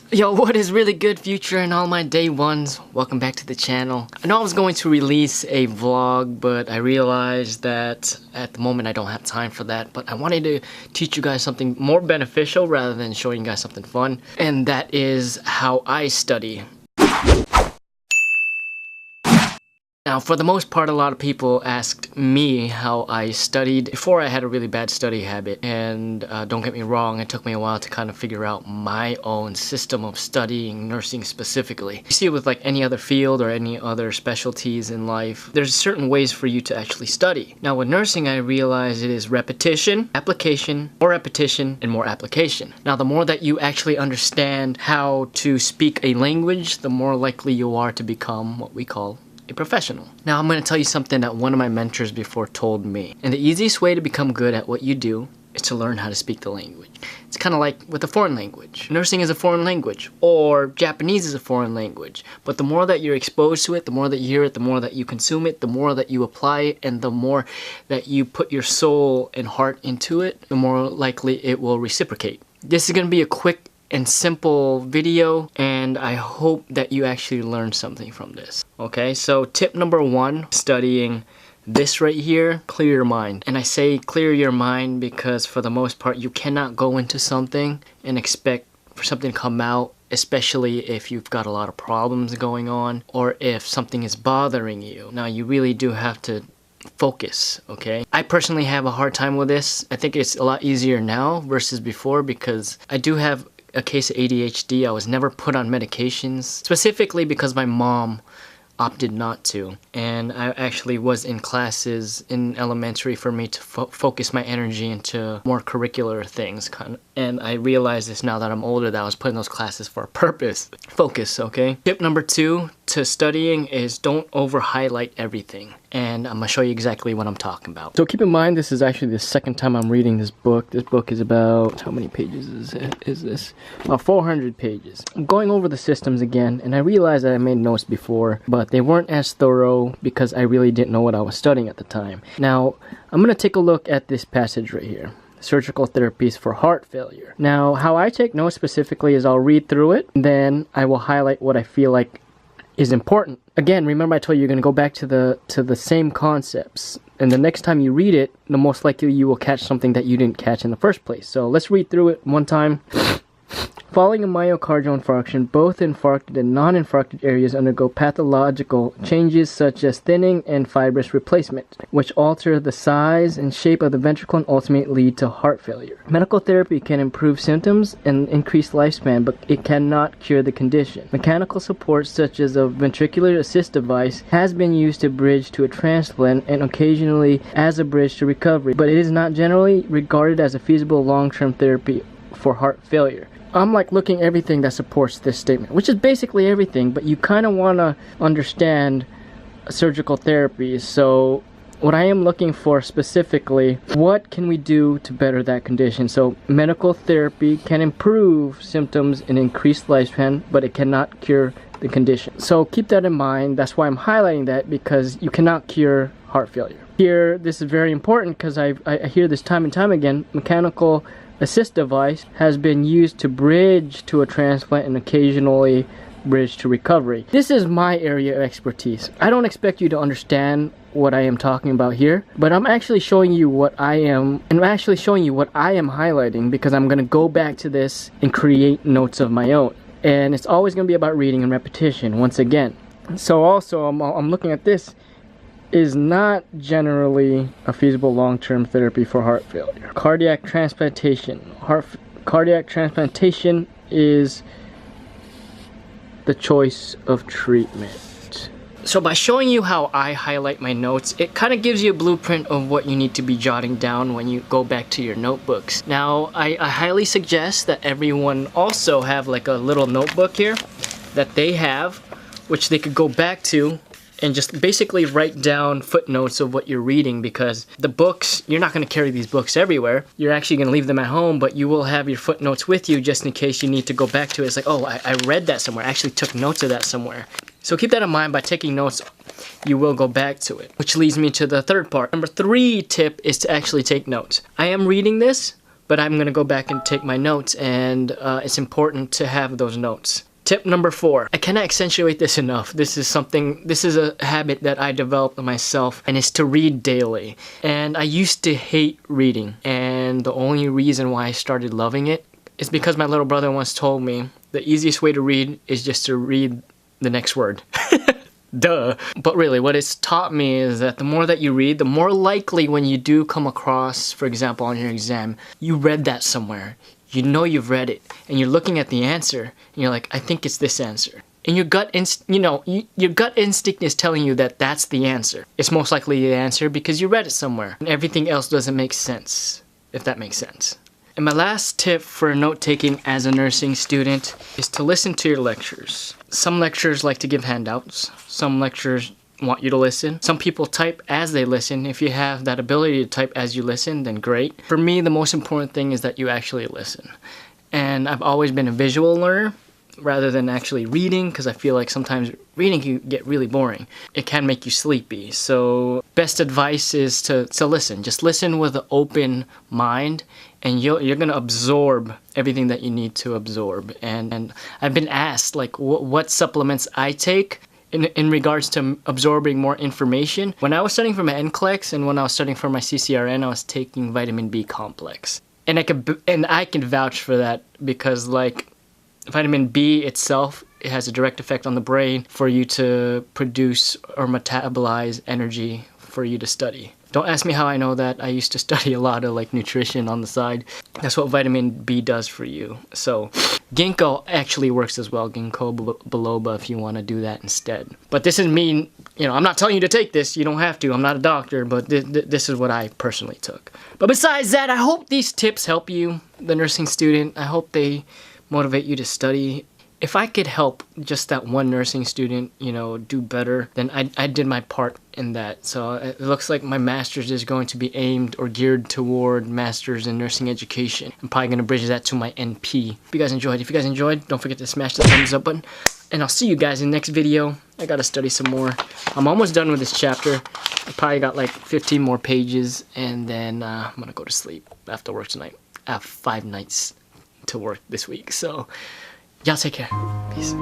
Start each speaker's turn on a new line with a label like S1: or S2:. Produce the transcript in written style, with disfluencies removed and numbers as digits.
S1: Yo, what is really good, future and all my day ones? Welcome back to the channel. I know I was going to release a vlog, but I realized that at the moment I don't have time for that. But I wanted to teach you guys something more beneficial rather than showing you guys something fun. And that is how I study. Now, for the most part, a lot of people asked me how I studied before I had a really bad study habit. And don't get me wrong, it took me a while to kind of figure out my own system of studying nursing specifically. You see it with like any other field or any other specialties in life, there's certain ways for you to actually study. Now, with nursing, I realized it is repetition, application, more repetition, and more application. Now, the more that you actually understand how to speak a language, the more likely you are to become what we call a professional. Now, I'm going to tell you something that one of my mentors before told me. And the easiest way to become good at what you do is to learn how to speak the language. It's kind of like with a foreign language. Nursing is a foreign language, or Japanese is a foreign language. But the more that you're exposed to it, the more that you hear it, the more that you consume it, the more that you apply it, and the more that you put your soul and heart into it, the more likely it will reciprocate. This is going to be a quick and simple video, and I hope that you actually learn something from this. Okay, so tip number one, studying this right here, clear your mind. And I say clear your mind because for the most part you cannot go into something and expect for something to come out, especially if you've got a lot of problems going on or if something is bothering you. Now, you really do have to focus, okay? I personally have a hard time with this. I think it's a lot easier now versus before because I do have a case of ADHD. I was never put on medications, specifically because my mom opted not to. And I actually was in classes in elementary for me to focus my energy into more curricular things. And I realize this now that I'm older, that I was put in those classes for a purpose. Focus, okay? Tip number two to studying is don't over-highlight everything. And I'm going to show you exactly what I'm talking about. So keep in mind, this is actually the second time I'm reading this book. This book is about, how many pages is this? About 400 pages. I'm going over the systems again, and I realized that I made notes before, but they weren't as thorough because I really didn't know what I was studying at the time. Now, I'm going to take a look at this passage right here. Surgical therapies for heart failure. Now, how I take notes specifically is I'll read through it, then I will highlight what I feel like is important. Again, remember I told you you're going to go back to the same concepts. And the next time you read it, the most likely you will catch something that you didn't catch in the first place. So let's read through it one time. Following a myocardial infarction, both infarcted and non-infarcted areas undergo pathological changes such as thinning and fibrous replacement, which alter the size and shape of the ventricle and ultimately lead to heart failure. Medical therapy can improve symptoms and increase lifespan, but it cannot cure the condition. Mechanical support such as a ventricular assist device has been used to bridge to a transplant and occasionally as a bridge to recovery, but it is not generally regarded as a feasible long-term therapy for heart failure. I'm like looking at everything that supports this statement, which is basically everything, but you kind of want to understand surgical therapy. So what I am looking for specifically, what can we do to better that condition? So medical therapy can improve symptoms and increase lifespan, but it cannot cure the condition. So keep that in mind. That's why I'm highlighting that, because you cannot cure heart failure. Here, this is very important because I hear this time and time again. Mechanical assist device has been used to bridge to a transplant and occasionally bridge to recovery. This is my area of expertise. I don't expect you to understand what I am talking about here, but I'm actually showing you what I am, and I'm actually showing you what I am highlighting because I'm going to go back to this and create notes of my own. And it's always going to be about reading and repetition once again. So also I'm looking at this is not generally a feasible long-term therapy for heart failure. Cardiac transplantation. Cardiac transplantation is the choice of treatment. So by showing you how I highlight my notes, it kind of gives you a blueprint of what you need to be jotting down when you go back to your notebooks. Now, I highly suggest that everyone also have like a little notebook here that they have, which they could go back to and just basically write down footnotes of what you're reading, because the books, you're not going to carry these books everywhere. You're actually going to leave them at home, but you will have your footnotes with you just in case you need to go back to it. It's like, oh, I read that somewhere. I actually took notes of that somewhere. So keep that in mind. By taking notes, you will go back to it. Which leads me to the third part. Number 3 tip is to actually take notes. I am reading this, but I'm gonna go back and take my notes, and it's important to have those notes. Tip number 4. I cannot accentuate this enough. This is a habit that I developed myself, and it's to read daily. And I used to hate reading, and the only reason why I started loving it is because my little brother once told me the easiest way to read is just to read the next word. Duh. But really, what it's taught me is that the more that you read, the more likely when you do come across, for example, on your exam, you read that somewhere. You know you've read it, and you're looking at the answer, and you're like, I think it's this answer. And your gut instinct is telling you that that's the answer. It's most likely the answer because you read it somewhere, and everything else doesn't make sense, if that makes sense. And my last tip for note-taking as a nursing student is to listen to your lectures. Some lecturers like to give handouts. Some lecturers want you to listen. Some people type as they listen. If you have that ability to type as you listen, then great. For me, the most important thing is that you actually listen. And I've always been a visual learner rather than actually reading, because I feel like sometimes reading can get really boring. It can make you sleepy. So best advice is to listen. Just listen with an open mind, and you're going to absorb everything that you need to absorb. And I've been asked like what supplements I take in regards to absorbing more information. When I was studying for my NCLEX and when I was studying for my CCRN, I was taking vitamin B complex. And I can vouch for that because like vitamin B itself, it has a direct effect on the brain for you to produce or metabolize energy for you to study. Don't ask me how I know that. I used to study a lot of like nutrition on the side. That's what vitamin B does for you. So ginkgo actually works as well. Ginkgo biloba if you want to do that instead. But this is me, I'm not telling you to take this. You don't have to. I'm not a doctor, but this is what I personally took. But besides that, I hope these tips help you, the nursing student. I hope they motivate you to study. If I could help just that one nursing student, do better, then I did my part in that. So it looks like my master's is going to be aimed or geared toward master's in nursing education. I'm probably going to bridge that to my NP. If you guys enjoyed, don't forget to smash the thumbs up button. And I'll see you guys in the next video. I gotta study some more. I'm almost done with this chapter. I probably got like 15 more pages, and then I'm gonna go to sleep after work tonight. I have 5 nights to work this week, so y'all take care. Peace.